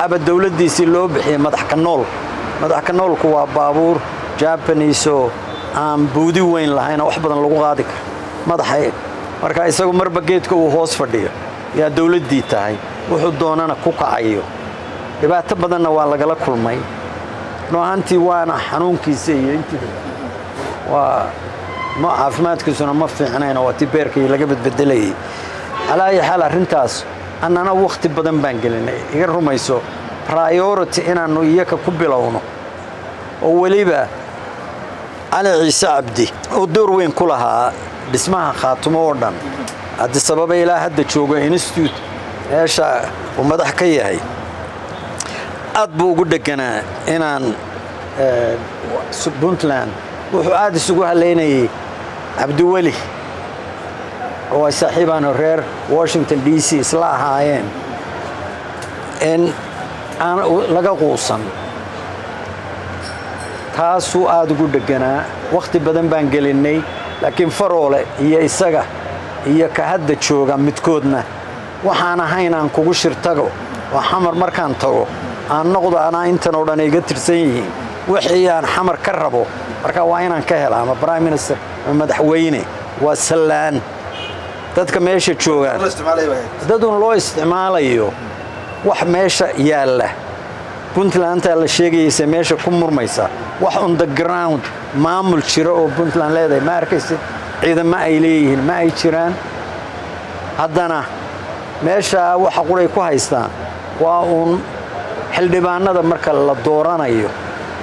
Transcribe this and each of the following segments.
haba dawladdiisii loo bixiyay madax ka noolku waa baabuur Japanese oo aan buudi weyn lahayn wax badan lagu qaadi karo madaxay marka isagu marba geedka uu hoos fadhiyo yaa dawladdii tahay wuxuu doonana ku kacayo dhibaato badanna waa lagala kulmay noohantii waana xanuunkiisa iyo intii waa ma caafimaadkiisuna ma fiicnayna waa tibeerkii laga bedbedelay alaa xal arintaas annana waqti badan baan gelinay iga rumayso priority inaanu iyaka ku bilowno oo waliba على عيسى عبدي ودور وين كلها باسمها خاتم وردن هذا السبب إلى هذا تشوجا إنستيوت إيش ومدح كياهي أطبو قدك أنا إن بونتلاند وحاد سجوها ليني عبد الولي هو صاحبنا رير واشنطن دي سي إصلاح عين إن أنا لقى قوسا taasuu aad ugu dhaganaa waqti badan baan gelinay laakiin faroole iyo isaga iyo ka hadda jooga midkoodna waxaan ahayn aan kugu shirtago waa xamar markaan tago aan noqdo ana intan oo dhan iga tirsan yihiin wixii aan xamar ka rabo marka waa inaan ka helaa ama prime minister ama madaxweyne waa salaan dadka meesha jooga dadun loo isticmaalayo wax meesha yaala Puntland la sheegaysa meesha ku murmaysa wax on the ground maamul jiro oo Puntland leedahay ma arkaysid ciidamo ay leeyihiin ma ay jiraan haddana meesha waxa quray ku haystaan waa un xildhibaanada marka la dooranayo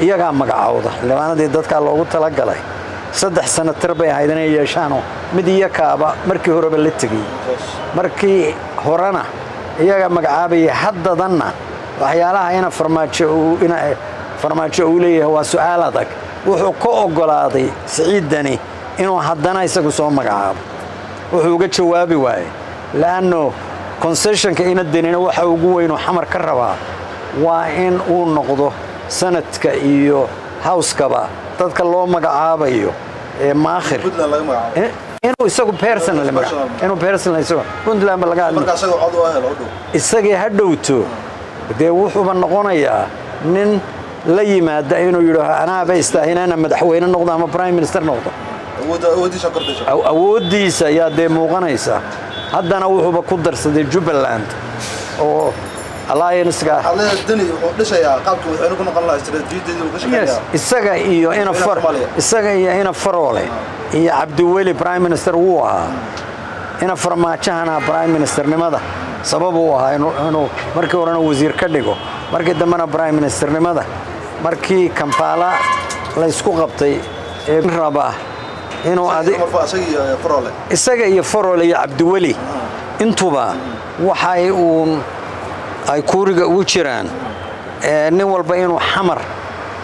iyaga magacawda xildhibaanadii dadka loogu tala galay 3 sano tarbay haydanay yeeshaano mid iyakaaba markii horeba la tagay markii horana iyaga magacaabay haddadanna waxyaalaha ina farmaajo uu leeyahay waa su'aal adag wuxuu ka ogolaaday Siciidani inuu haddana isagu soo magacaabo wuxuu uga jawaabi waayay laano concessionka ina danina waxa ugu weyn oo xamar ka rabaa waa in uu noqdo sanadka iyo house-kaba dadka loo magacaabayo ee maakhir inuu isagu personally inuu personally isagu Puntland laga marka isagu cod u helo isagii hadhowto dee wuxuu noqonayaa nin la yimaada inuu yiraahdo anaa baystaahina madaxweyne noqdo ama prime minister noqdo awoodiisa ayaa dee muuqanaysa haddana wuxuu ku darsaday Jubaland oo alliance-ka dani wuxuu dhisaya qaabka wuxuu ku noqon lahaa istiraatiijiyadda uu ka shaqeeyo isaga iyo ina faroole iyo Cabdiweli prime minister wuu ahaa ina farmaajahana prime minister nimada sababu ahaa inuu markii horena wasiir ka dhigo markii dambana prime minister nimada markii Kampala la isku qabtay ee raba inuu isaga iyo faroole iyo Cabdiweli intuba waxay ay kuuriga ugu jiraan nin walba inuu xamar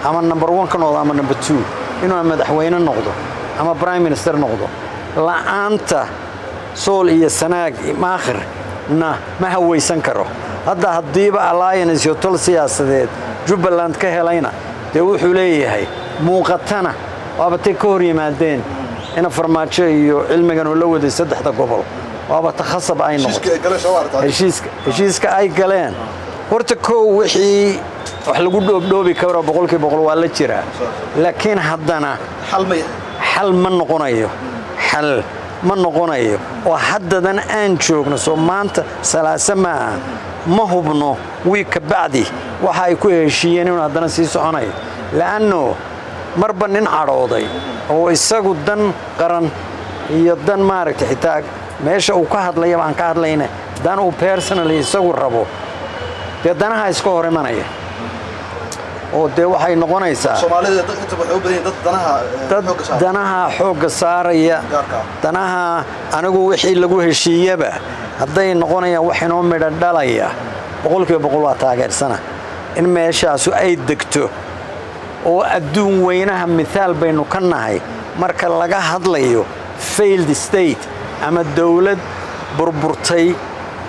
ama number 1 ka noqdo ama number 2 inuu madaxweyne noqdo ama prime minister noqdo la'aanta sool iyo sanaag maakhir ma hawaysan karo hadda hadiiba alliance iyo tol siyaasadeed Jubaland ka helayna dee wuxuu leeyahay muuqatana waaba tay ka hor yimaadeen ina farmaajo iyo cilmigan uu la waday 3 gobol waaba takhasab ay noqdo heshiiska ay galeen horta koow wixii wax lagu dhoobdhoobi karo 100% waa la jira laakiin haddana xal ma noqonayo ma noqonayo oo haddadan aan joogno soo maanta salaasama ma hubno wiika bacdi waxa ay ku heshiiyeen inuu haddana sii soconayo laano marba nin cadhooday oo isagu dan qaran iyo dan maaragtay xitaa meesha uu ka hadlayo aan ka hadlayna dan uu personally isagu rabo dee danaha iska hor imanaya oo dee waxay noqonaysaa Soomaalida inta waxay u badan danaha xooga saaraya danaha anigu wixii lagu heshiiyaba hadday noqonayaan wax inoo midho dhalaya 100% waa taageersana in meeshaas ay degto oo adduun weynaha midaal baynu ka nahay marka laga hadlayo failed state ama dawlad burburtay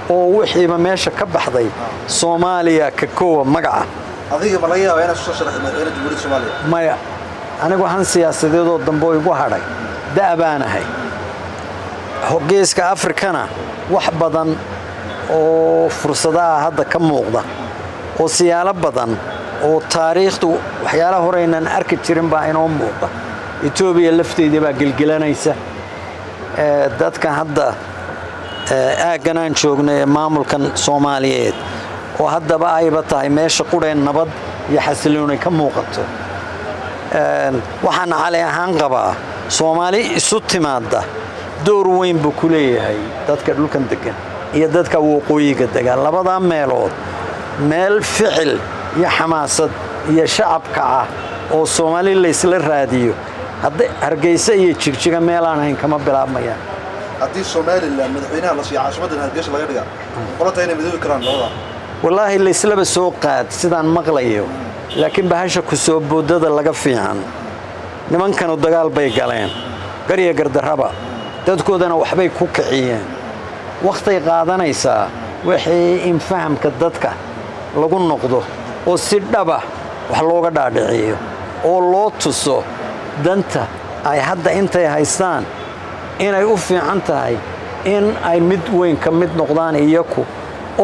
oo wixiiba meesha ka baxday Soomaaliya ka koowa magaca adiga ma laga yaabaa inaad soo sharaxdo madaxweynaha dowladda Soomaaliya maya anigu waxaan siyaasadeed oo dambe igu hadhay daabaanahay geeska Afrikana wax badan oo fursadaha hadda ka muuqda oo siyaalo badan oo taariikhdu waxyaalaha horeynan arki jirin baa inoo muuqda Ethiopia lafteedii baa gelgelanaysa dadka hadda aagan aan joognay maamulkan Soomaaliyeed oo haddaba ayba tahay meesha qureen nabad iyo xasilooni ka muuqato waxaan cali ahaan qabaa Soomaali isu timaada door weyn buu ku leeyahay dadka dhulkan degan iyo dadka waqooyiga degan labada meelood meel ficil iyo xamaasad iyo shacabka ah oo Soomaali la isla raadiyo hadda Hargeysa iyo Jigjiga meel aan ahayn kama bilaabmayaan haddii Soomaaliland madaxweynaha la siiyo caasimadda Hargeysa laga dhigaa qolada inay midoobi karaan labada wallahi la isla soo qaad sidaan maqlayo laakiin bahasha ku soo boodada laga fiican nimankan u dagaal bay galeen gariya gardaraba dadkoodana waxbay ku kiciyeen waqti qaadanaysa wixii in fahamka dadka lagu noqdo oo si dhaba wax looga dhaadhiciyo oo loo tuso danta ay hadda intay haystaan inay u fiican tahay in ay mid weyn ka mid noqdaan iyaku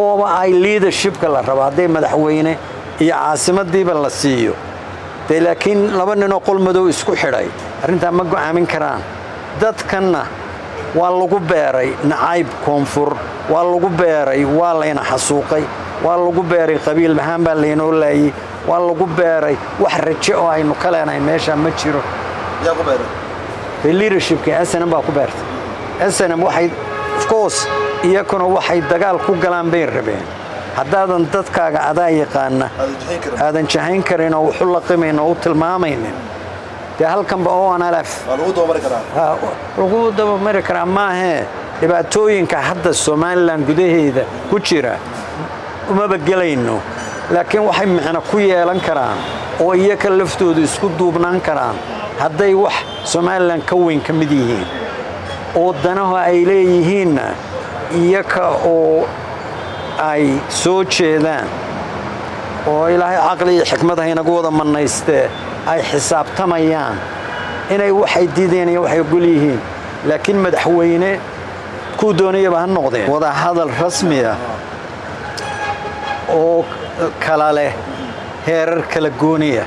oo ay leadershipka la rabo haday madaxweyne iyo caasimadiiba la siiyo laakiin laba nin oo qol madow isku xidhay arinta ma go'aamin karaan dadkana waa lagu beeray nacayb koonfur waa lagu beeray waa leena xasuuqay waa lagu beeray qabiil maxaan baa leenoo laayay waa lagu beeray wax rajo oo aynu ka leenahay meesha ma jiro yaa ku beeray leadershipka SNM baa ku beertay SNM waxay of course iyakuna waxay dagaal ku galaan bay rabeen haddaadan dadkaaga adaa yaqaana aadan jahayn karin oo wuxuu la qiimeyn oo tilmaamaynin de halkan ba oo analaf lagu dabamari karaa maahe dhibaatooyinka hadda Somaliland gudaheeda ku jira uma bagelayno laakiin waxay macna ku yeelan karaan oo iyaka laftoodu isku duubnaan karaan hadday wax Somaliland ka weyn ka mid yihiin oo danaha ay leeyihiin iyaka oo ay soo jeedaan oo ilaahay aqli iyo xikmad haynagu wada manaystee ay xisaabtamayaan inay waxay diideen iyo waxay gol yihiin laakiin madaxweyne ku doonayaba ha noqdeen wada hadal rasmi ah oo kala leh heerar kala gooniya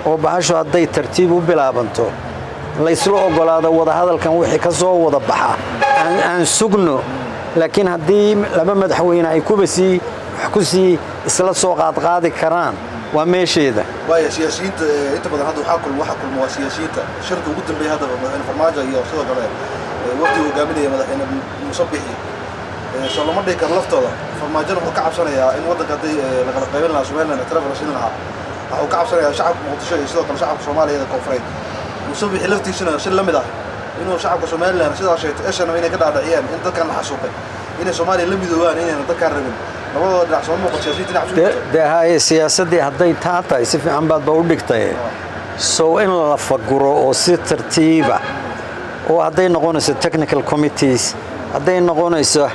oo bahasho hadday tartiib u bilaabanto la isla ogolaado wada hadalkan wixii ka soo wada baxa aan sugno laakiin haddii laba madaxweyne ay ku sii isla soo qaadi karaan waa meesheeda waaya siyaasiyiinta inta badan hadda waxa kulmo siyaasiyiinta shirka ugu dambeeyay hadda madaxweyne Farmaajo iyo sidoo kale waqti uu hogaaminayay madaxweyne Musabixi soo lama dhigi karo laftooda Farmaajo wuxuu ka cabsanayaa in waddanka hadii la kala qaybin lahaa Somaliland tarafka siin lahaa wuxuu ka cabsanayaa shacabka Muqdisho iyo sidoo kale shacabka Soomaaliyeed koonfureed Musabixi laftiisana shil la mid ah inuu shacabka Somaliland sidaa sheegtay SNM inay ka dhaadhiciyaan in dadkan la xasuuqay inay Soomaaliya la midoobaan inay dadka rabin labada dhinac soo muuqato siyaasiyiinta hay siyaasadii hadday taatay si fiican baad u dhigtay soo in la faguro oo si tartiiba oo hadday noqonayso technical committees hadday noqonayso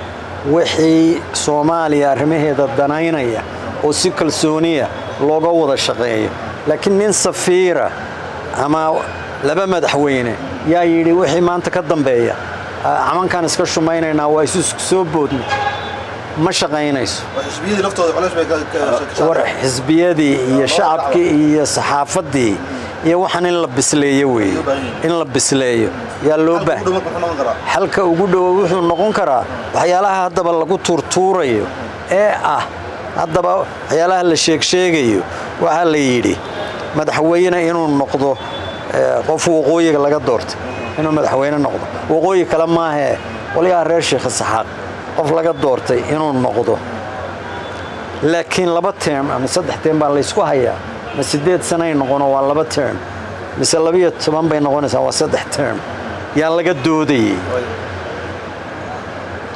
wixii Soomaaliya arrimaheeda danaynaya oo si kalsooniya looga wada shaqeeyo laakiin nin safiira ama laba madaxweyne yaa yiri wixii maanta ka dambeeya amankan iska shumaynayna waa isu soo boodno ma shaqaynayso xisbiyadii laftooda culays bay war xisbiyadii iyo shacabkii iyo saxaafadii iyo waxaan in la bisleeyo weey in la bisleeyo yaa loo baahan halka ugu dhow wuxuu noqon karaa waxyaalaha haddaba lagu turtuurayo ee haddaba waxyaalaha la sheegayo waxa la yiri madaxweyne inuu noqdo qof waqooyiga laga doortay inuu madaxweyne noqdo waqooyi kale ma aha waliya reer Sheekh Saxaaq qof laga doortay inuu noqdo laakiin laba term ama saddex term baa la isku hayaa ma 8 sano ay noqono waa laba term mise 12 bay noqonaysaa waa saddex term yaa laga doodayay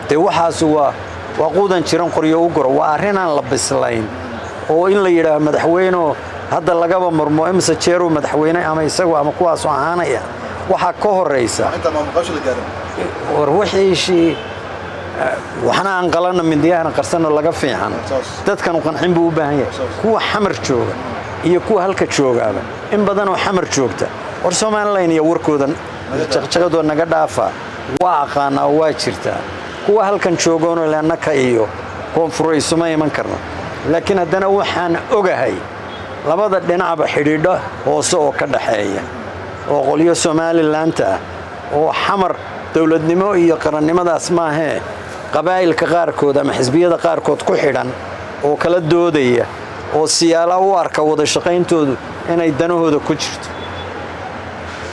de waxaas waa quudan jiran qoryo u goro waa arrin aan la bislayn oo in la yiraahdo madaxweyne hadda lagaba marmo imsa jeero madaxweyne ama isagu ama kuwaas oo ahaanaya waxa ka horeysa inta ma maqasho la gaarin war wixii waxana aan qalana mindiyana qarsano laga fiican dadkan u qancin buu u baahan yahay kuwa xamar jooga iyo kuwa halka joogaaba in badan oo xamar joogta war Soomaaliland iyo warkoodan jaqjaqadoo naga dhaafa waa aqaana waa jirta kuwa halkan joogoon leena ka iyo koonfur isuma iman karno laakiin haddana waxaan ogahay labada dhinacba xidhiidho hoose oo ka dhaxeeya oo qolyo Somaliland ah oo xamar dawladnimo iyo qarannimadaas maahee qabaa'ilka qaarkood ama xisbiyada qaarkood ku xidhan oo kala doodaya oo siyaala u arka wada shaqayntoodu inay danahooda ku jirto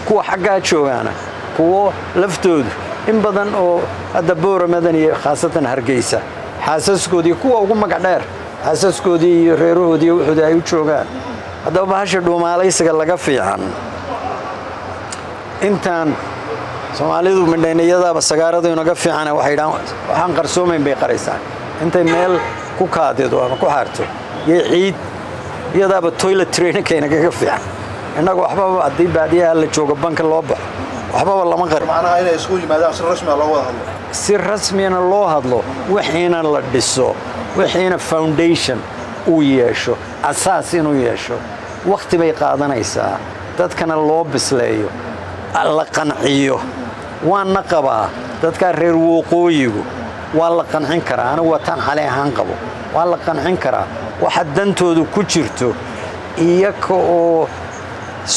kuwa xaggaa joogaana kuwa laftoodu in badan oo hadda Booramadan iyo khaasatan Hargeysa xaasaskoodii kuwa ugu magac dheer xaasaskoodii iyo reerahoodii wuxuu ay u joogaan haddaba bahasha dhuumaalaysiga laga fiican intaan Soomaalidu midhaynayadaaba sagaaradu inaga fiican waxaan qarsoomayn bay qaraysaa intay meel ku kaadido ama ku xaarto ciid iyadaaba toilet training inaga fiican innagu waxba haddii baadiyaha la joogo banka loo baxo waxba lama qar macnaha inay isku yimaadaan si rasmi ah loo wada hadlo si rasmiyana loo hadlo wixiina la dhiso wixiina foundation uu yeesho asaas inuu yeesho waqti bay qaadanaysaa dadkana loo bisleeyo la qanciyo waana qabaa dadka reer waqooyigu waa la qancin karaa anigu wataan xalay ahaan qabo waa la qancin karaa waxa dantoodu ku jirto iyaka oo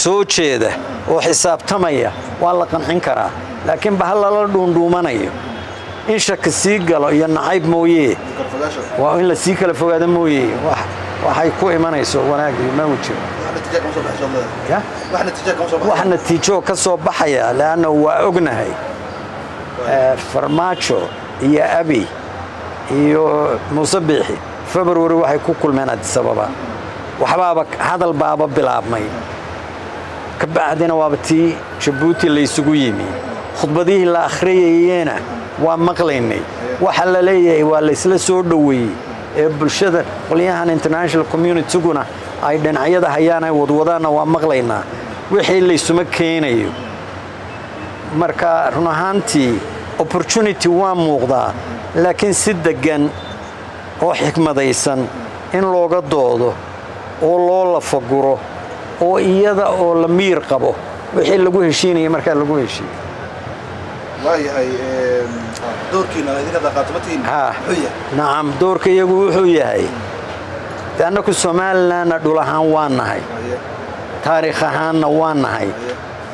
soo jeeda oo xisaabtamaya waa la qancin karaa laakiin bahal la dhuundhuumanayo in shaki sii galo iyo nacayb mooyee waa in la sii kala fogaado mooyee waxay ku imanayso wanaag ma wajiro wax natiijo ka soo baxaya laana waa ognahay farmaajo iyo abi iyo musabixi February waxay ku kulmeen Addis Ababa waxbaaba hadal baaba bilaabmay ka bacdina waaba tii Djibouti la isugu yimi khudbadihii la akhriyayna waa maqlaynay waxa la leeyahay waa la isla soo dhaweeyay ee bulshada qolyahan international community-guna ay dhinacyada hayaan ay wadwadaana waa maqlaynaa wixii la isuma keenayo marka run ahaantii opportunity waa muuqdaa laakiin si degan oo xikmadaysan in looga doodo oo loo la faguro oo iyada oo la miir qabo wixii lagu heshiinayay marka lagu heshiiyo waayahay doorkiina idinka dhaqaatimatiin nacam doorkayagu wuxuu yahay annagu Somaliland dhul ahaan waa nahay taariikh ahaanna waa nahay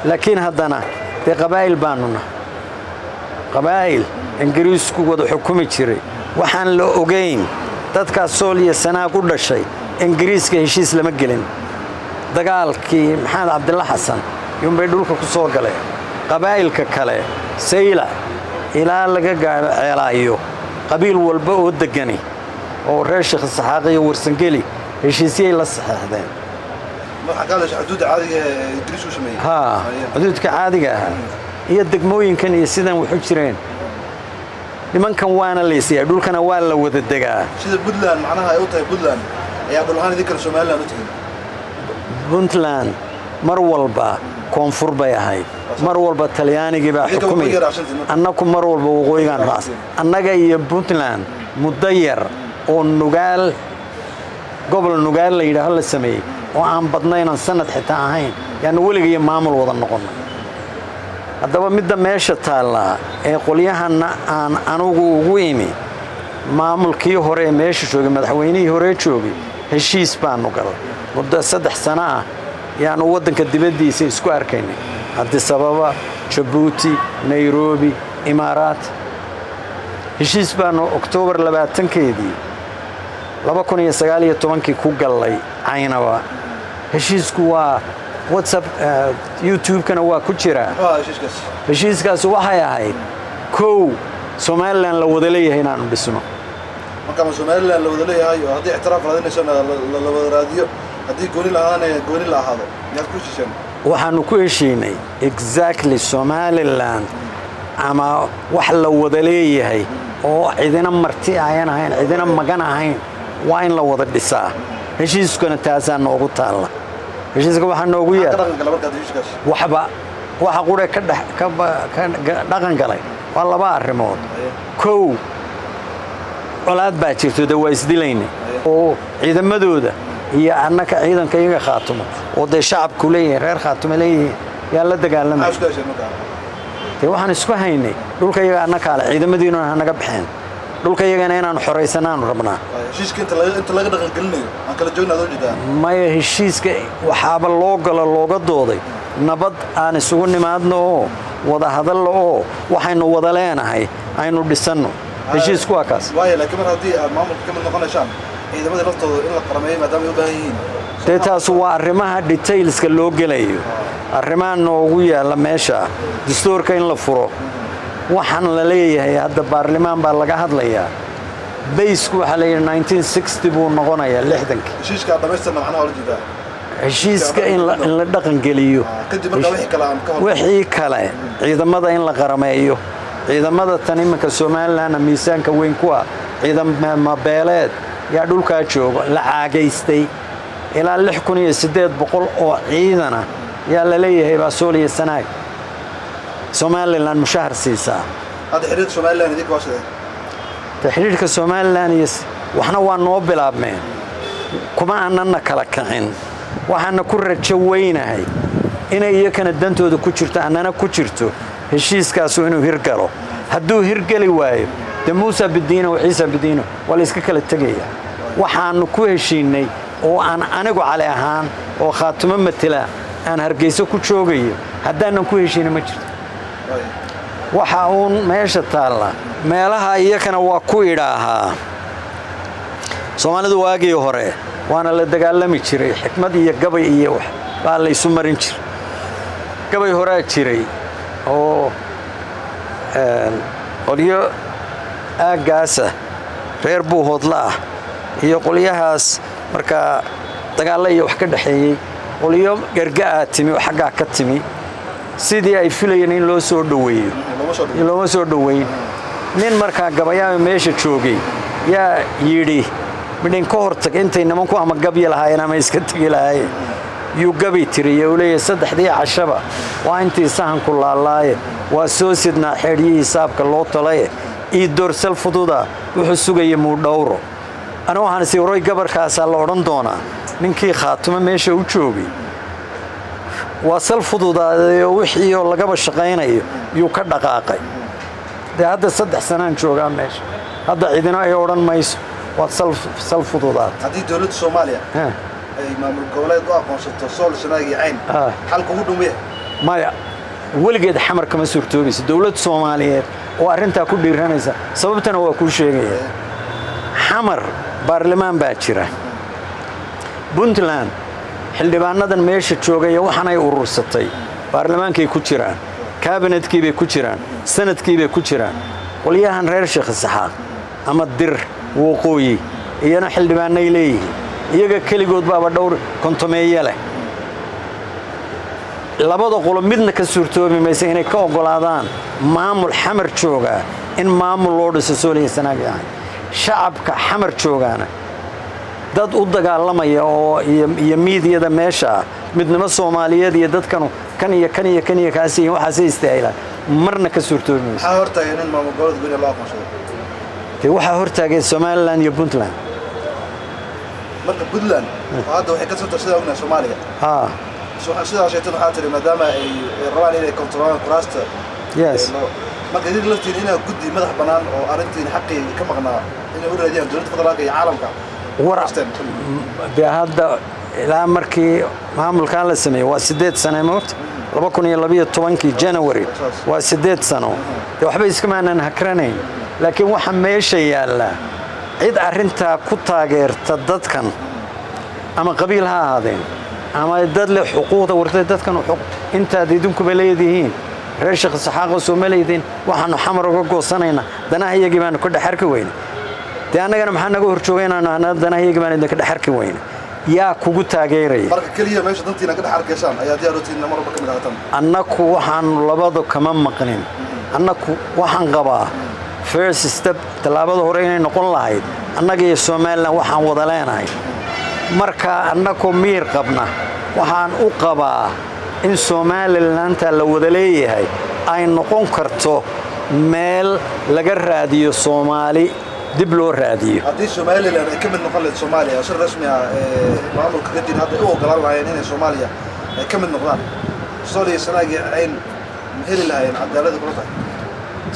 laakiin haddana qabaa'il baanu nahay qabaa'il ingiriisku wada xukumi jiray waxaan la ogeyn dadka Soomaaliya sanaa ku dhashay ingiriiska heshiis lama gelin dagaalkii Maxamed Cabdullaah Xasan yumbe dhulka ku soo galay qabaa'ilka kale sayla ilaa laga gaaro ceelaayo qabiil walba oo degani oo reer Sheekh Saxaaq iyo Warsangeli heshiisiyay la saxeexdeen waxa kale xuduud caadiga ingiriisku sameeyay xuduudka caadiga ah iyo degmooyinkan iyo sidan wuxuu jireen nimankan waana leesiyay dhulkana waa la wada degaa sida Puntland macnaha ay u tahay Puntland ayaa dhulhaan idinka Somaliland u tahay Puntland mar walba koonfur bay ahayd mar walba Talyaanigi baa xukumay annagu mar walba waqooyigan raas annaga iyo Puntland muddo yar oo nugaal gobol nugaal la yiraahdo la sameeyay oo aan badnayn sanad xitaa ahayn yaani weligeey maamul wada noqonay haddaba midda meesha taala ee qolyahana aan anugu ugu imi maamulkii hore meesha joogay madaxweynihii hore joogay heshiis baanu galay muddo 3 sano ah yaanu wadanka dibadiisa isku arkaynay Addis Ababa Djibouti Nairobi Imaaraat heshiis baanu October 20-keedii 2019 ku galay Caynaba heshiisku waa WhatsApp YouTube-kana waa ku jira heshiiskaas waxay ahayd kow Somaliland la wada leeyahay inaanu dhisno marka Somaliland la wada leeyahay oo hadii ixtiraaf raadinayso la wada raadiyo hadii gooni la ahaado yaad ku heshiiseen waxaanu ku heshiinay exactly Somaliland ama wax la wada leeyahay oo cidina marti ayaan ahayn cidina magan ahayn waa in la wada dhisaa heshiiskuna taasaan noogu taala heshiiska waxa noogu yahay waxba waxa qure ka dhaqan galay waa laba arrimood kow colaad baa jirto waa isdilaynay oo ciidamadooda iyo annaka ciidanka iyaga khaatumo oo de shacabku leeyahay reer khaatumo leeyahay yaa la dagaalamay waxaan isku haynay dhulka iyaga annaka ciidamadiina naga baxeen dhulka iyagana inaan xoreysanaanu rabnaa heshiiska inta laga dhaqan gelinayo aan kala joogna adoo jeedaa maya heshiiska waxaaba looga dooday nabad aan isugu nimaadno oo wada hadallo oo waxaynu wada leenahay aynu dhisanno heshiisku waa kaas waayo laakiin mar haddii aad maamulka ka mid noqonaysaan ciidamada laftooda in la qarameeyo maadaama ay u baahan yihiin dee taas waa arrimaha detailska loo gelayo arrimaha noogu yaalla meesha dastuurka in la furo waxaan la leeyahay hadda baarlamaan baa laga hadlayaa baysku waxaa la yidhi 1960 buu noqonayaa 60kii heshiiska dhamaystirna macnaha la jeedaa heshiiska in la dhaqan geliyo kadib markaa wixii kale aan ka hor wixii kale ciidamada in la qarameeyo ciidamada tan iminka Soomaaliland miisaanka weyn ku ah ciidamada beeleed yaa dhulka jooga la caagaystay ilaa 6800 oo ciidana yaa la leeyahay baa Soomaaliya sanaag Soomaaliland mushahar siisaa hada xiriirka Soomaaliland idinku waa sidee xiriirka Soomaaliland waxna waa noo bilaabmeen kuma aanna kala kacin waxaana ku rajo weynahay inay iyakana dantooda ku jirto annana ku jirto heshiiskaas inuu hirgalo hadduu hirgali waayo de Muuse Bidiino iyo Ciise Bidiino wala iska kala tagaya waxaanu ku heshiinay oo aan anigu cali ahaan oo khaatimo matala aan Hargeysa ku joogayo haddaanan ku heshiinay ma jirto waxa uu meesha taala meelaha iyakana waa ku idhaahaa Soomaalidu waagii hore waana la dagaalami jiray xikmad iyo gabay iyo wax baa la isu marin jiray gabay hore jiray oo qoliyo aagaasa reer Buuhoodla iyo qoliyahaas marka dagaal iyo wax ka dhaxeeyay qoliyo gargaa timi oo xagga ka timi sidii ay filayeen in loo soo dhaweeyo loo soo dhaweeyo nin marka gabayaa meesha joogay yaa yiri midin ka hortag intay nimanku ama gabya lahaayeen ama iska tagi lahaayeen yu gabi tiriye oo leeyahay saddexdii cashaba waa intii sahan ku laalaaye waa soo sidna xiriye hisaabka loo talay ii doorsal fududa wuxuu sugayay muu dhowro ana waxaan si waray gabarkaas la oran doonaa ninkii khaatimo meesha u joogay waa sal fududaaday wixii oo laga shaqeynayo yu ka dhaqaaqay hadda 3 sanaan joogaa meesha hadda cidina ay oran mayso waa sal fududaad haddii dawladda Soomaaliya ay maamul goboleed u aqoonsato sool sanaagi cayn halka ugu dhow maya weligeed xamar kama suurtoobayso dawladda Soomaaliyeed oo arinta ku dhiiranaysa sababtana waa ku sheegaya xamar baarlamaan baa jira Puntland xildhibaanadan meesha joogay waxaan ay urursatay baarlamaankay ku jiraan kaabinetkii bay ku jiraan sanadkii bay ku jiraan qoliyahan reer Sheekh Saxaaq ama dir waqooyi iyana xildhibaanay leeyihiin iyaga kaligood baaba dhowr kontomeeye leh labada qolo midna ka suurtoobi maysa inay ka ogolaadaan maamul xamar jooga in maamul loo dhiso Soomaaliya sanaaga shacabka xamar joogaana dad u dagaalamaya oo iyo miidiyada meesha midnimo Soomaaliyeed iyo dadkan kan iyo kaasi waxa istaayla marna ka suurtoobi maysa waxa hortaagan in maamul goboleed gooni loo aqoonsado waxa hortaagay Somaliland iyo Puntland marka Puntland hadda waxay ka soo tashaday ogna Soomaaliya sidaas ay tahay xatir maadaama ay rabaan inay kontrolaan kuraasta yes marka idin laftiin inaa guddi madax banaan oo arintiin xaqii ka maqnaa inay u raadiyaan dawladda federaalka iyo caalamka warastan hadda ilaa markii maamulka la sameeyay waa 8 sano moot 2012 January waa 8 sano waxba iska maanan hakranayn laakiin waxa meesha yaala cid arinta ku taageerta dadkan ama qabiil ha ahaadeen ama dad leh xuquuqda wartay dadkan inta idinku baleedihiin reer Sheekh Saxaaq Soomaaliyeed waxaanu xamar uga goosanayna danahayagii baan ku dhaxarka weyn anagana maxaa naga horjoogeynaa danahayagii baan idinka dhaxarka weyn yaa kugu taageeray marka kaliya meesha dantiina ka dhaxarkaysan ayaa diyaarootiin marba kamid ahatan annaku waxaan labada kama maqnin annaku waxaan qabaa first step talaabada hore inay noqon lahayd annaga iyo Soomaaliland waxaan wada leenahay marka annaku miir qabna waxaan u qabaa in Soomaaliland la wada leeyahay ay noqon karto meel laga raadiyo Soomaali dib loo raadiyo haddii Soomaaliland ay ka mid noqon lahayd Soomaaliya si rasmi ah maamulka ka dib hadda u ogolaan lahayn in Soomaaliya ay ka mid noqdaan Soomaaliya sanaagi cayn heli lahayn cadaalad ku tahay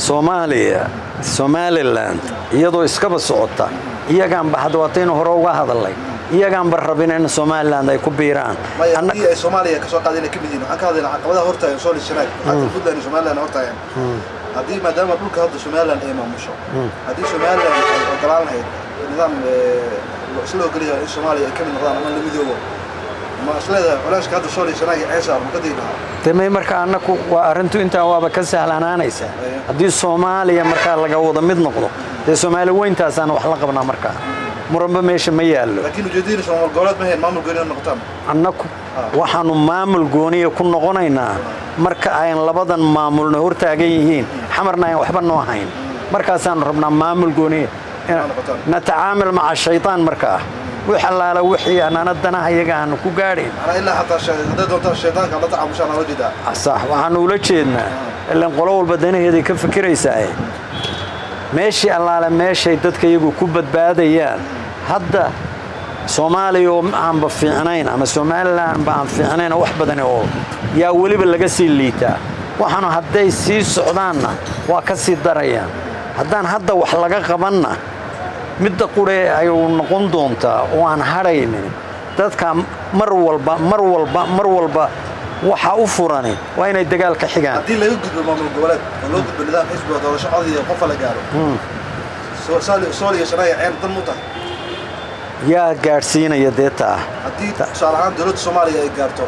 Soomaaliya Somaliland iyadoo iskaba socota iyagaan bahad waataynu hore uga hadalay iyagaan barrabin in Somaliland ay ku biiraan annaga ay Soomaaliya ka soo qaadeen ka mid yihiin waxaan ka hadlaynaa caqabadaha hortaagan soo lisanaag hadda Puntland Somaliland hortaagan haddii maadaama dhulka hadda Somaliland ay maamusho haddii Somaliland ay ogolaan lahayd nidaam isla ogolyahay in Soomaaliya ay ka mid noqdaan ama la midoobo ma isleedahay culeyska hadda soo lisanaag ay saar ma ka diilaha tamay marka annaku waa arintu inta waaba ka sahlanaanaysa haddii Soomaaliya marka laga wada mid noqdo de Soomaaliya weyntaasaan wax la qabnaa marka muranba meesha ma yaalo laakiin ujeedada Soomaal goboleed ma hayeen maamul gooni noqotaan annaku waxaanu maamul gooniye ku noqonaynaa marka ay labadan maamulna hortaagan yihiin xamarna ay waxba noo hayn markaasaan rabnaa maamul gooniye natacaamil maca shaytaan marka وحلالة وحي أنا ندنا هيجا عن كوجارين. أنا إلا حتى هذا دكتور الشيطان قال تعب مش أنا وجده. صح وحنا ولشينا اللي نقولوا البدني هذي كيف فكرة يساعي. ماشي الله على ماشي تدك يجوا كوبة بعديان هذا سومالي يوم عم بفعنين أما سومالي عم بفعنين واحد بدني أول يا ولي بالجسي الليتا وحنا هذا يصير سعدانا وكسي الدريان هذا وحلقة قبلنا midda qure ayuu noqon doontaa oo aan haraynin dadka mar walba waxa u furanay waa inay dagaalka xigaan hadii laga gudbo maamul goboleed oo loo gudbo nidaam xisbi doorasho codiyay qof la gaaro Soomaaliya sharci aan dan muta yaa gaarsiinaya deeta hadii sharaxan dawladda Soomaaliya ay gaarto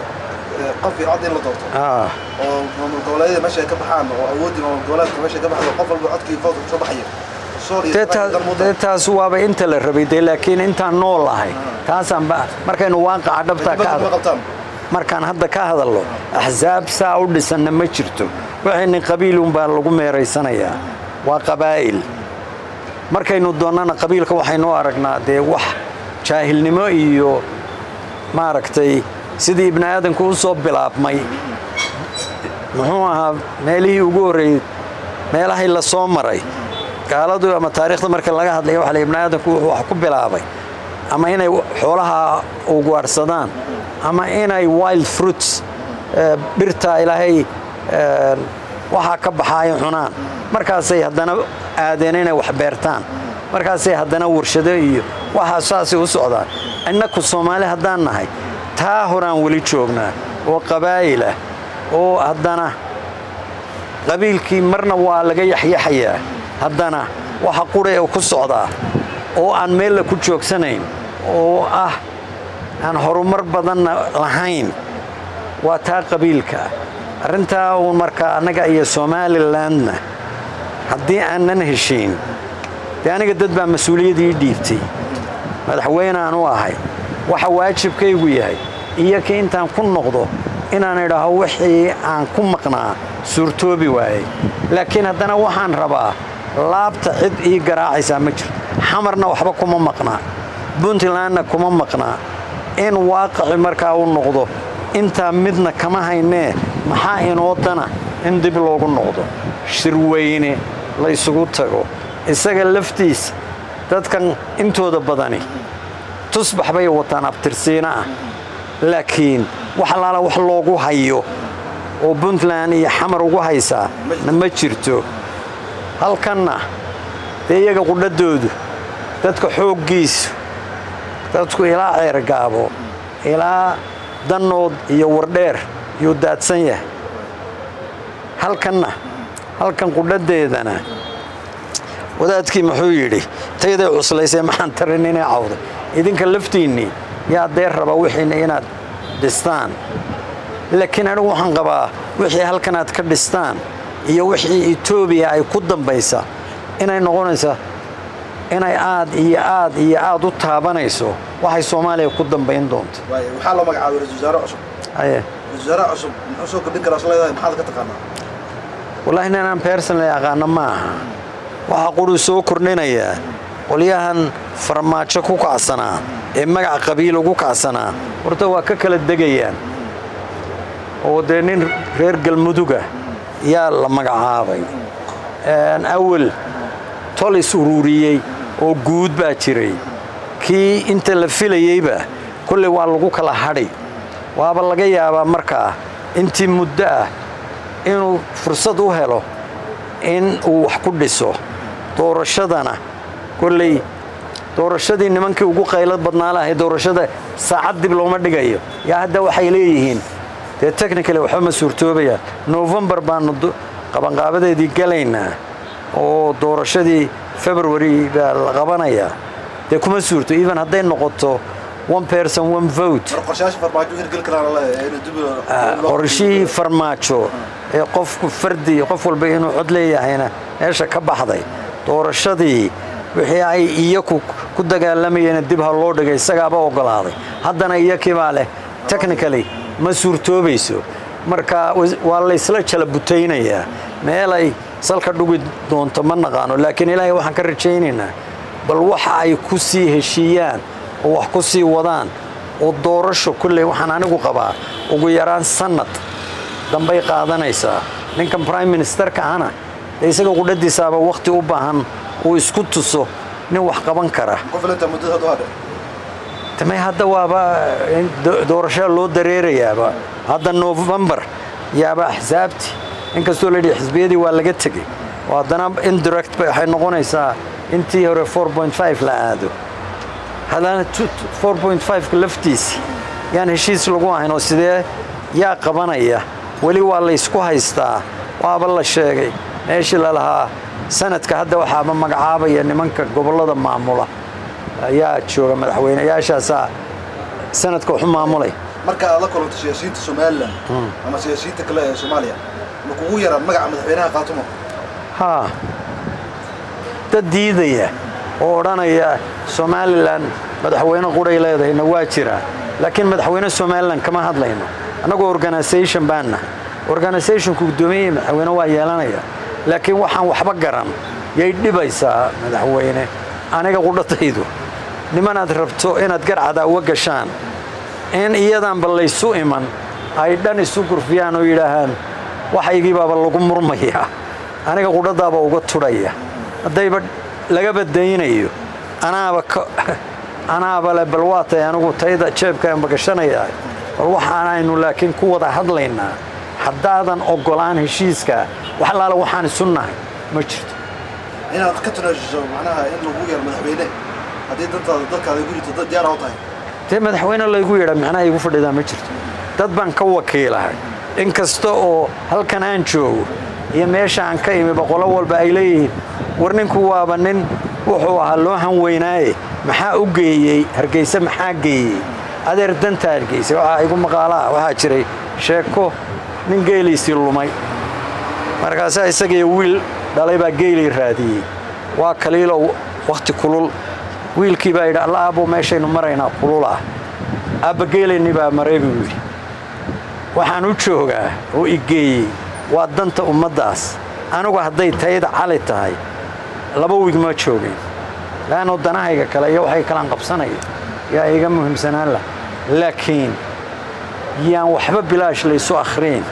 qof cod in la doorto oo maamul goboleed meesha ka baxaan oo awoodii maamul goboleedka meesha ka baxdo qof walba codkii fawd soo baxaya taas waaba inta la rabay laakiin inta nool ahay taasaan markaynu waaqac dhabta ka hadlo markaan hadda ka hadalno ahzaab saa u dhisan ma jirto waxayna qabiilun baa lagu meereysanayaa waa qabaa'il markaynu doonana qabiilka waxaynu aragnaa wax jaahilnimo iyo maaragtay sidii ibn aadanku u soo bilaabmay muxuu ahaa meelihii ugu horeeyay meelahay la soo maray قالوا أما تاريخ مركز لقى هذا يوحى لابن آدم وحكوا بلعبي أما هنا حولها وجوار صدان أما هنا وايلد فروتس برتا إلى هي وحكب حاي حنان مركز سي هدنا آديننا وحبرتان مركز سي هدنا ورشدي وحساسي وسعدان إنك الصومالي هدنا هاي تاهران وليتشوفنا وقبائله وهدنا قبيل كي مرنا ولا يحيى haddana waxa qure oo ku socda oo aan meel ku joogsanayn oo aan horumar badan lahayn waa taa qabiilka arinta oo marka anaga iyo Somaliland haddii aanan heshiin aniga dad baa mas'uuliyadii dhiibtay madaxweyne aan u ahay waxa waajibkaygu yahay iyaka intaan ku noqdo inaan idhaaho wixii aan ku maqnaa suurtoobi waayay laakiin haddana waxaan rabaa laabta cid ii garaacaysa ma jirto xamarna waxba kuma maqnaa Puntlandna kuma maqnaa in waaqi markaa uu noqdo inta midna kama haynee maxaa inoo dana in dib loogu noqdo shirweyne la isugu tago isaga laftiis dadkan intooda badani tusbax bay wataan abtirsiina laakiin waxa la wax loogu hayo oo Puntland iyo xamar ugu haysaa ma jirto halkanna iyaga qudhadoodu dadka xooggiisu dadku ilaa ceergaabo ilaa danood iyo wardheer iyo daadsan yahay halkan qudhadeedana wadaadkii muxuu yidhi tayada cuslaysay maxaan tarin inay cawdo idinka laftiinni yaa deer raba wixiina inaad dhistaan laakiin anigu waxaan qabaa wixii halkan aad ka dhistaan iyo wixii Ethiopia ay ku dambaysa inay noqonaysa inay aad u taabanayso waxay Soomaaliya ku dambayn doonto waxa la magacaabay wasaare cusub wasaare cusub muxuu soo kordhin karaa Soomaaliya maxaad ka taqaanaa wallahi inaan personally aqaan ma aha waxa quru soo kordhinaya qoliyahan farmaajo ku kacsanaa ee magac qabiil ugu kacsanaa horta waa ka kala degayaan oo nin reer galmuduga yaa la magacaabay awal tolis ururiyay oo guud baa jiray kii inta la filayayba kulli waa lagu kala hadhay waaba laga yaabaa markaa intii muddo inuu fursad u helo in uu wax ku dhiso doorashadana kulley doorashadii nimankii ugu qaylad badnaa lahayd doorashada saacad dib looma dhigayo yaa hadda waxay leeyihiin dee technically waxba ma suurtoobayaan November baanu qabanqaabadeedii galaynaa oo doorashadii February baa la qabanayaa dee kuma suurto even hadday noqoto one person one vote qorshayaasha farmaajo hirgal karaan qorshihii farmaajo ee qofku fardi qof walba inuu cod leeyahayna meesha ka baxday doorashadii wixii ay iyaku ku dagaalamayeen dib ha loo dhigay isagaaba ogolaaday haddana iyakii baa leh technically ma suurtoobayso marka waa la isla jala butaynayaa meel ay salka dhugi doonto ma naqaano laakiin ilaahay waxaan ka rajaynaynaa bal waxa ay ku sii heshiiyaan oo wax ku sii wadaan oo doorasho kulley waxaan anigu qabaa ugu yaraan sanad dambay qaadanaysaa ninkan prime ministerka ana isaga qudhadiisaaba waqti u baahan uu isku tuso nin wax qaban kara qoflanta muddada hadda tamay hadda waaba doorasho loo dareerayaaba hadda November yaaba axsaabti inkastoo la yidhi xisbiyadii waa laga tagay oo haddana indirect waxay noqonaysaa intii hore 4.5 la aado hadana 4.5 laftiisi yaan heshiis lagu ahayn oo sidee yaa qabanaya wali waa la isku haystaa waaba la sheegay meeshii la lahaa sanadka hadda waxaaba magacaabaya nimanka gobolada maamula ayaa jooga madaxweynayaashaasa sanadka wuxuu maamulay marka aad la kulanto siyaasiyiinta Soomaaliland ama siyaasiyiinta kale ee Soomaaliya ma kugu yaraan magaca madaxweynaha qaatumo ha dad diidaya oo odhanaya Somaliland madaxweyne quray leedahayna waa jira laakiin madaxweyne Somaliland kama hadlayno anagu organization baana organization ku gudoomiyay madaxweyne waa yeelanaya laakiin waxaan waxba garan yay dhibaysaa madaxweyne aniga qudhataydu nimanaad rabto inaad garcada uga gashaan in iyadan balaysu iman ay dhan isu gurfiyaan oo yiraahaan waxaygii baaba lagu murmayaa aniga qudhadaaba uga turaya hadayba laga badaynayo anaaba la balwaatay anigu tayda jeebka aan bagashanaya bal waxaan aynu laakiin ku wada hadlaynaa haddaadan ogolaan heshiiska wax laala waxaan sunnahay ma jirto inaad ka tunasho macnaha in lagu yar madaxweyne hadii dadka ay gurito dad diyaar ah tahay te madaxweyne lagu yara macnaha igu fadhidaa ma jirto dad baan ka wakiilahay in kasta oo halkan aan joogo iyo meesha aan ka imi boqolo walba ay leeyihiin warninku waaba nin wuxuu ahaa loo han weynaaye maxaa u geeyay Hargeysa maxaa geeyay adeer danta Hargeysa waxa igu maqaalaa waxa jiray sheeko nin geeliisii lumay markaas isagii wiil dhalay baa geeli raadiyay waa kaliilo waqti kulul wiilkii baa yidhi Allah abo meeshaynu maraynaa kulul ah aba geelini baa maray buu yidhi waxaan u joogaa oo igeeyay waa danta ummadaas anigu hadday tayada cali tahay laba wiig ma joogin laano danahayga kale iyo waxay kala qabsanay yaa iga muhiimsanaan la laakiin yaan waxba bilaash la isu akhriin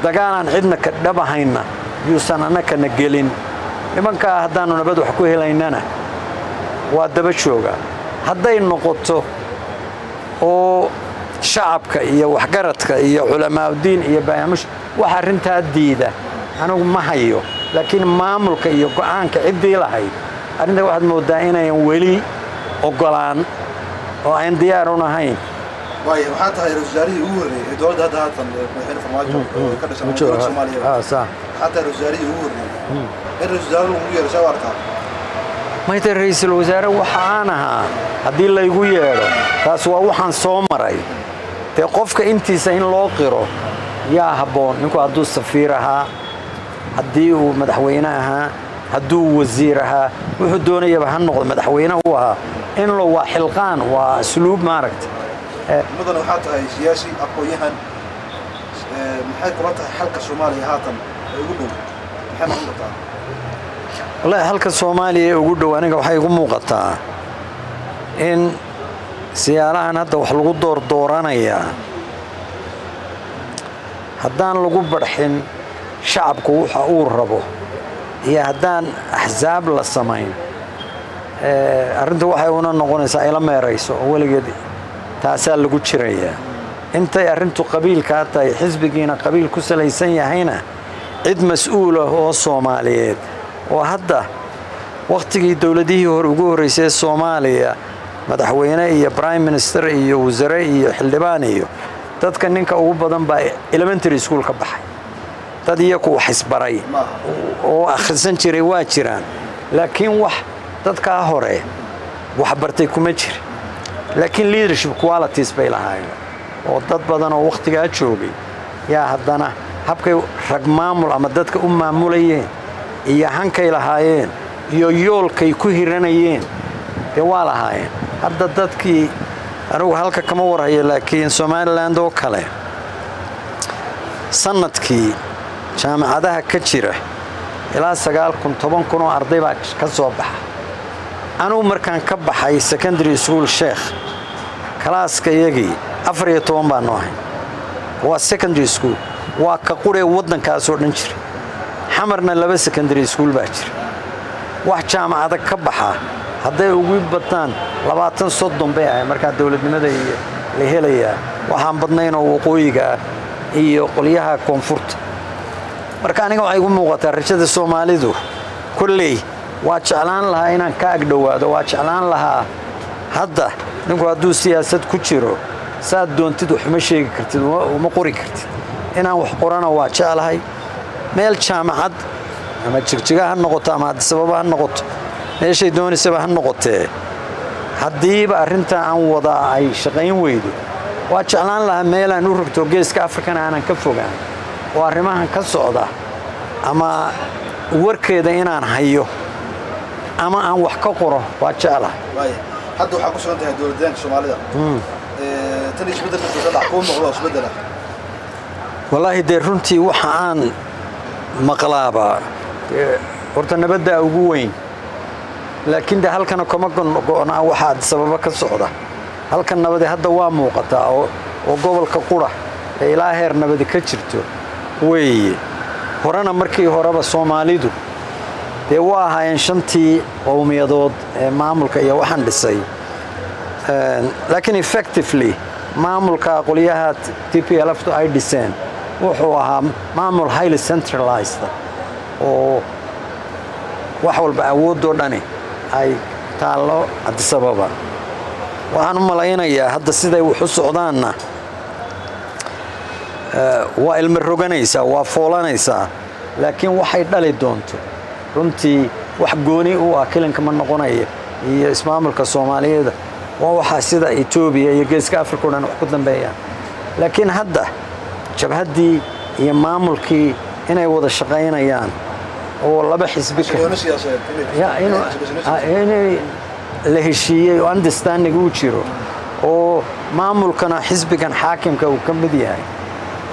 dagaalan cidna ka dhabahayna yuusan anaka na gelin nimanka haddaanu nabad wax ku helaynana waa daba jooga hadday noqoto oo shacabka iyo waxgaradka iyo culamaa diin iyo bayamush waxa arintaa diida anigu ma hayo laakiin maamulka iyo go'aanka cidii lahayd arinta waxaad moodaa inayan weli ogolaan oo aan diyaar u nahayn waayo waxaa tahay ra'iisul ugu horeeyay ee dowladda hadda haatan madaxweyne farmaajo ka dhashay Soomaaliya sax hatta ra'iisul ugu horeeyay ra'iisul ugu yeeray warta ma inta ra'iisul wasaare waxaan ahaa haddii la igu yeero taas waa waxaan soo maray te qofka intiisa in loo qiro yaa haboon ninku hadduu safiir ahaa haddii uu madaxweyne ahaa hadduu wasiir ahaa wuxuu doonayaba ha noqdo madaxweyne uu ahaa in loo waa xilqaan waa asluub maaragtay mudan waxaa tahay siyaasi aqoon-yahan maxay kula tahay xalka Soomaaliya haatan ugu dhow maxay noqotaa والله halka Soomaaliya ugu dhow aniga waxa igu muuqataa in siyaalahan hadda wax lagu dooranaya haddaan lagu barxin shacabku waxa uu rabo iyo haddaan ahzaab la sameyn arintu waxay una noqonaysaa ila meerayso waligeed taasaa lagu jiraya intay arintu qabiilka tahay xisbigiina qabiil ku salaysan yahayna cid mas'uul ah oo Soomaaliyeed oo hadda waqtigii dowladihii hore ugu horeysay Soomaaliya madaxweyne iyo prime minister iyo wasaare iyo xildhibaan iyo dadka ninka ugu badan baa elementary school ka baxay dad iyagu wax isbaray oo akhrisan jiray waa jiraan laakiin wax dadka hore wax bartay kuma jira laakiin leadership qualities bay lahaayeen oo dad badan oo waqtiga joogay yaa haddana habkay rag maamul ama dadka u maamulayeen iyo hankay lahaayeen iyo yoolkay ku hiranayeen ee waa lahaayeen hadda dadkii anigu halka kama warhayo laakiin Somaliland oo kale sanadkii jaamacadaha ka jira ilaa 9,000 oo arday baa ka soo baxa anigu markaan ka baxay secondary school Sheekh kalaaska yagii 14 baan ahay waa secondary school waa ka quree wadankaas oo dhan jira xamarna 2 secondary school baa jira wax jaamacada ka baxa hadday ugu bataan 20-30 bay ahay marka dawladnimada la helaya waxaan badnayn oo waqooyiga iyo qolyaha koonfurta marka aniga waxay ugu muuqataa rajada Soomaalidu kulley waa jeclaan lahaa inaan ka agdhawaado waa jeclaan lahaa hadda ninku hadduu siyaasad ku jiro saad doontid wax ma sheegi kartid uma qori kartid inaan wax qorana waa jeclahay meel jaamacad ama jigjiga ha noqoto ama sabab ha noqoto meeshay doonaysaba ha noqotee haddiiba arrinta aan wada ay shaqayn weydo waa jeclaan lahaa meel aan u rogto geeska Afrikana aanan ka fogaan oo arrimahan ka socda ama warkeeda inaan hayo ama aan wax ka qoro waa jeclahay hadda waxa ku sugan tahay dawladda Soomaalida tan isbeddelka soo dhac ku noqdo isbeddela wallahi de runtii waxa aan maqlaaba horta nabadda ugu weyn laakiin de halkan kama go'na waxa sababa ka socda halkan nabadda hadda waa muuqata oo gobolka qura ee ilaa heer nabadda ka jirto way horana markii horeba Soomaalidu de waa hayeen shantii qowmiyadood ee maamulka iyo waxaan dhisay laakiin effectively maamulka qoliyaha TPLF ay dhiseen wuxuu ahaa maamul highly centralized oo wax walba awood oo dhani ay taalo Addis Ababa waxaan u malaynayaa hadda siday wax u socdaanna waa ilmi roganaysa waa foolanaysa laakiin waxay dhali doonto runtii wax gooni u ah kilanka ma noqonayo iyo ismaamulka Soomaaliyeed waa waxa sida Ethiopia iyo geeska Afrika oo dhan wax ku dambeeyaan laakiin hadda jabhadii iyo maamulkii inay wada shaqeynayaan oo laba xisbi inay la heshiiyay oo understanding uu jiro oo maamulkana xisbigan xaakimka uu ka mid yahay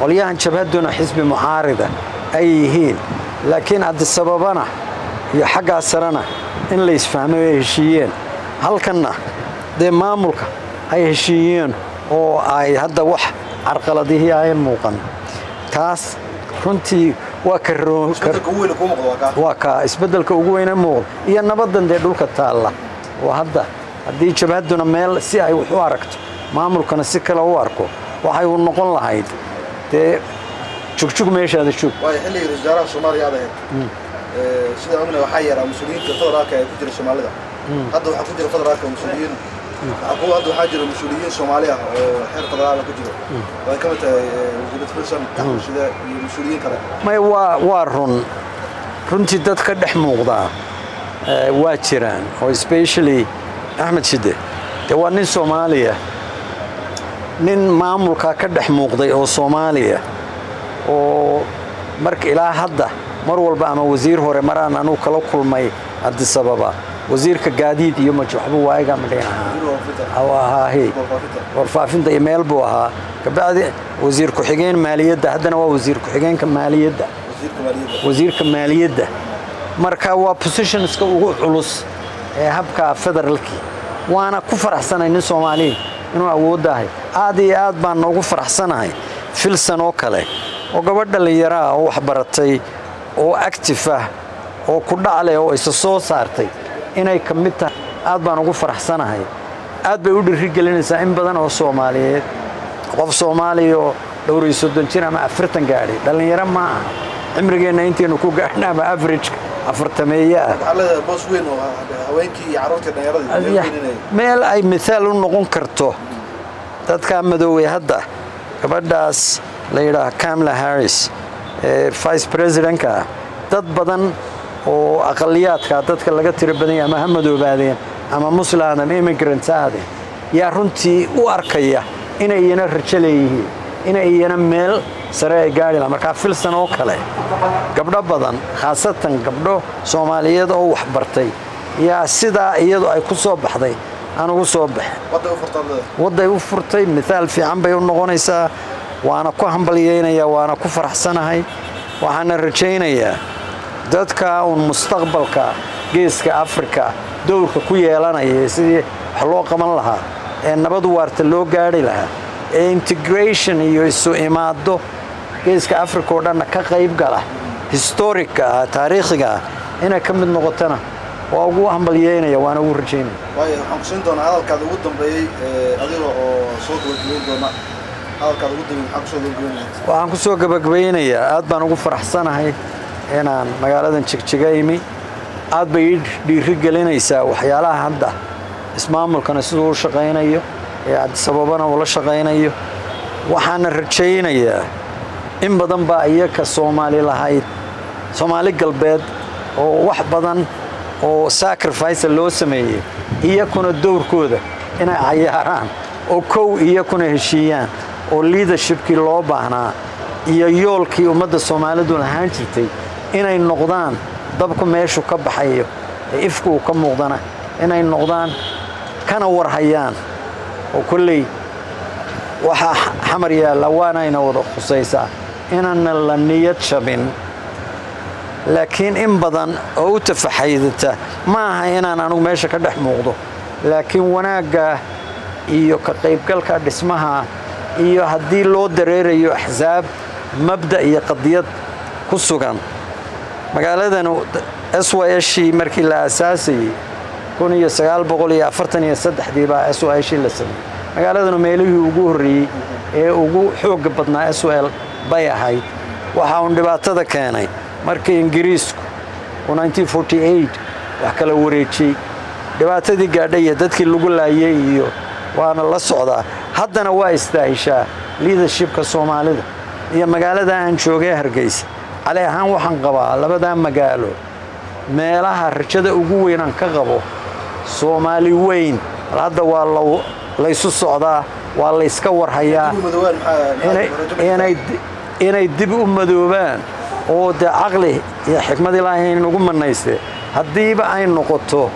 qolyahan jabhaduna xisbi mucaarida ay yihiin laakiin Addis Ababana iyo xagga sarana in la isfahmo ay heshiiyeen halkana de maamulka ay heshiiyeen oo ay hadda wax carqaladihii ay muuqan taas runtii waa ka isbeddelka ugu weyn ee muuqda iyo nabadan de dhulka taala oo hadda haddii jabhaduna meel si ay wax u aragto maamulkana si kale u arko waxay u noqon lahayd de jugjug meeshaada joog way xilliga wasaaraha Soomaaliya aad sida amna waxa yaraa mas'uuliyiinta federaalka ee ku jira Soomaalida hadda waxa ku jira federaalka mas'uuliyiin hadda waxa jira mas'uuliyiin Soomaaliya oo heer federaal ku jira way ka mid tahay wasiirada federaalka sida mas'uuliyiin kale may waa runtii dadka dhex muuqda waa jiraan oo especially Ahmed Shide de waa nin Soomaaliya nin maamulka ka dhex muuqday oo Soomaaliya oo marka ilaa hadda mar walba ama wasiir hore maraan anu kala kulmay Addis Ababa wasiirka gaadiid iyo majxubu waaga madaynaha warfaafinta email buu ahaa kabacdi wasiir ku xigeen maaliyadda haddana waa wasiir ku xigeenka maaliyadda wasiirka maaliyadda marka waa positionska ugu culus ee habka federaalki waana ku faraxsanahay nin Soomaali inuu awoodahay aad iyo aad baan noogu faraxsanahay filsan oo kale oo gabadh dhalinyaro ah oo wax baratay oo active ah oo ku dhaclay oo isa soo saartay inay ka mid tahay aad baan ugu faraxsanahay aad bay u dhirigelinaysaa in badan oo Soomaaliyeed qof Soomaali oo dhowr iyo 30 jir ama 40 gaari dhalinyaro ma aha cimrigeena intii ku gaarnaa average afartameeya على بوس وين وهوينكي عروتي دنيرادي meel ay misaal u noqon karto dadka madoobay hadda gabadhaas la yiraahdo Kamala Harris vice president-ka dad badan oo aqalliyaadka dadka laga tiro badan yahay ama madoobaadeen ama muslimaan ama immigrants aadeen yaa runtii u arkaya inay ina rajaleeyeen inay ina meel sare ay gaari la marka filsan oo kale gabdho badan khaasatan gabdho Soomaaliyeed oo wax bartay yaa sida iyadu ay ku soo baxday anigu soo baxay waday u furtay misaal fiican bay u noqonaysaa waana ku hambalyeynaya waana ku faraxsanahay waxaan rajaynayaa dadka oo mustaqbalka geeska Afrika dowrka ku yeelanaya sidii wax loo qaban lahaa ee nabad waarta loo gaari lahaa ee integration iyo isu imaado geeska Afrika oo dhan ka qayb gala historica taariikhiga ina ka mid noqotana waa ugu hambalyeynaya waana ugu rajaynaya waxaan ku siin doonaa hadalkaada ugu dambeeyay adiga oo soo gabagabeyn doona hadalkaada ugu dambeeyay waxaan ku soo gabagabeynayaa aad baan ugu faraxsanahay inaan magaaladan Jigjiga imi aad bay dhiiri gelinaysaa waxyaalaha hadda ismaamulkana sidoo u shaqeynayo ee aad sababana wala shaqeynayo waxaan rajaynayaa in badan baa iyaka Soomaali lahayd Soomaali galbeed oo wax badan oo sacrifice loo sameeyay iyakuna doorkooda inay cayaaraan oo kow iyakuna heshiiyaan oo leadershipkii loo baahnaa iyo yoolkii ummadda Soomaalidu lahaan jirtay inay noqdaan dabku meeshu ka baxayo ifku ka muuqdana inay noqdaan kana warhayaan oo kulli waxa xamar yaala waana ina wada khusaysa inaan la niyad shabin laakiin in badan oo tafaxaydata ma aha inaan anigu meesha ka dhex muuqdo laakiin wanaaga iyo ka qaybgalka dhismaha iyo haddii loo dareerayo axsaab mabda iyo qadiyad ku sugan magaaladan SYSH markii la asaasay 1943 baa SYSH la sameeyay magaaladan meelihii ugu horeeyay ee ugu xoog badnaa SYL bay ahayd waxa uu dhibaatada keenay markii Ingiriisku 1948 wax kala wareejiyay dhibaatadii gaadhay dadkii lagu laayay iyo waana la socdaa haddana waa istaahishaa leadershipka Soomaalida iyo magaalada aan joogay Hargeysa على هان وحن قبا لبدا مقالو meelaha rajada ugu weyn aan ka qabo Soomaali weyn hadda waa la isu socdaa waa la iska warhayaa inay dib u madoobaan oo de aqli iyo xikmad Ilaahay ugu manaystay hadiiba ay noqoto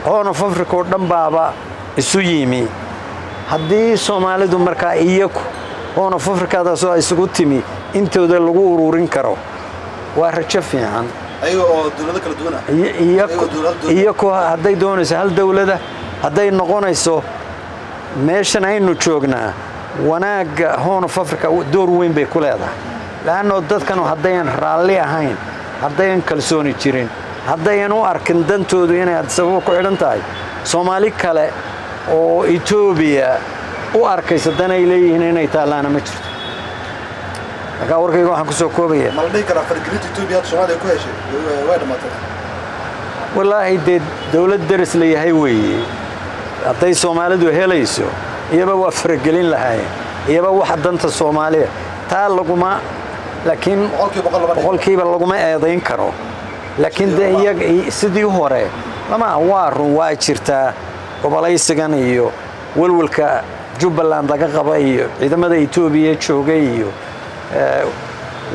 Horn of Africa oo dhan baaba isu yimi hadii Soomaalidu markaa iyagu Horn of Africa soo isugu timi intooda lagu ururin karo waa rajo fiican ayagoo dawlado kala duwan iyako haday doonayso hal dawlada haday noqonayso meeshan aynu joognaa wanaaga Horn of Africa door weyn bay ku leedahay laano dadkan hadayaan raalli ahayn hadayaan kalsooni jirin hadayaan u arkin dantoodu inay sabab ku xidhan tahay Soomaali kale oo Ethiopia u arkaysa danay leeyihiin inay taalaana ma jirto marka warkayga waxaan ku soo koobaya ma la dhigi karaa fargelinta Ethiopia Soomaaliya ku heshay way dhamaatay wallahi dawlad daris leeyahay weeye haday Soomaalidu helayso iyaba waa fargelin lahayn iyaba wax danta Soomaaliya taa laguma laakiin boqolkiiba laguma eedayn karo laakiin iyaga sidii hore lama waarun waa jirtaa gobolaysigan iyo walwalka Jubbaland laga qaba iyo ciidamada Ethiopia joogay iyo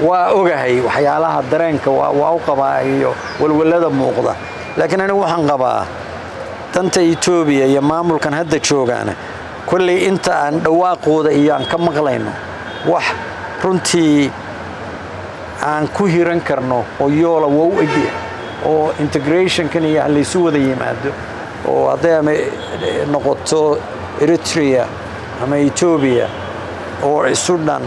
waa ogahay waxyaalaha dareenka waa u qabaa iyo walwalada muuqda laakiin anigu waxaan qabaa danta Ethiopia iyo maamulkan hadda joogaana kulli inta aan dhawaaqooda iyo aan ka maqlayno wax runtii aan ku hiran karno oo yoola waa u eegay oo integration kan iyo la isu wada yimaado oo haday noqoto Eritrea ama Ethiopia oo Sudan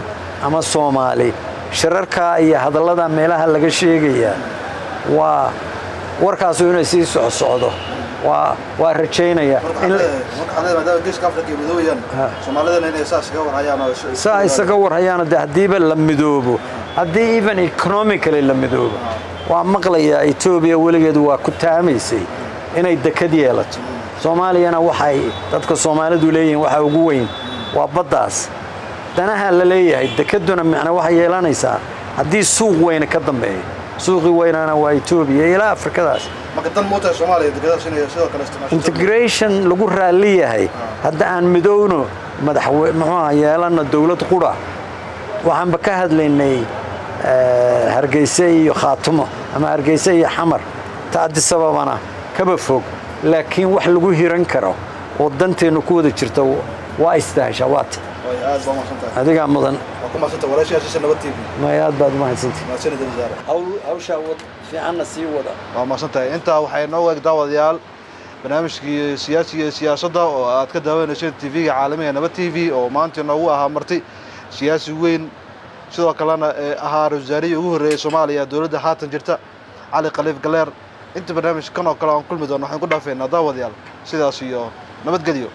ama Soomaali shirarka iyo hadallada meelaha laga sheegaya waa warkaas inuu sii socdo waa rajaynaya in maadaama geeska Afrika midooyan Soomaalida inay isaga warhayaan hadiiba la midoobo hadii even economically la midoobo waa maqlayaa Ethiopia weligeedu waa ku taamaysay inay dekad yeelato Soomaaliyana waxay dadka Soomaalidu leeyihiin waxa ugu weyn waa baddaas danaha la leeyahay dekaduna macna waxa yeelanaysaa haddii suuq weyn ka dambeeyo suuqi weynana waa Ethiopia ilaa Afrikadaas marka tan moota Soomaaliya dekadaas inay sidoo kale isticmaasho integration lagu raaliyahay hadda aan midowno madaxweyne maxaa yeelana dawlad qura waxaan ka hadlaynay Hargeysa iyo Khaatumo ama Hargeysa iyo Xamar taadi sababana kaba fog laakiin wax lagu hiran karo oo danteenu ku wada jirto waa istaashawaat aad baa mahadsantahay adiga mudan waa ku mahadsantahay walaashiisa Nabad TV ma aad baad mahadsantahay mahadsanid wasaare hawsha fiicanna sii wada waa mahadsantahay inta waxay noo wada daawadayaal barnaamijkii siyaasadda oo aad ka daawanayseen TV-ga caalamiga Nabad TV oo maanta noogu ahaa marti siyaasi weyn sidoo kalena ahaa wasaarihii ugu horeeyay Soomaaliya dawladda haatan jirta Cali Khaliif Galeer inta barnaamijkan oo kale aan kulmi doono waxaan ku dhaafeynaa daawadayaal sidaas iyo nabadgelyo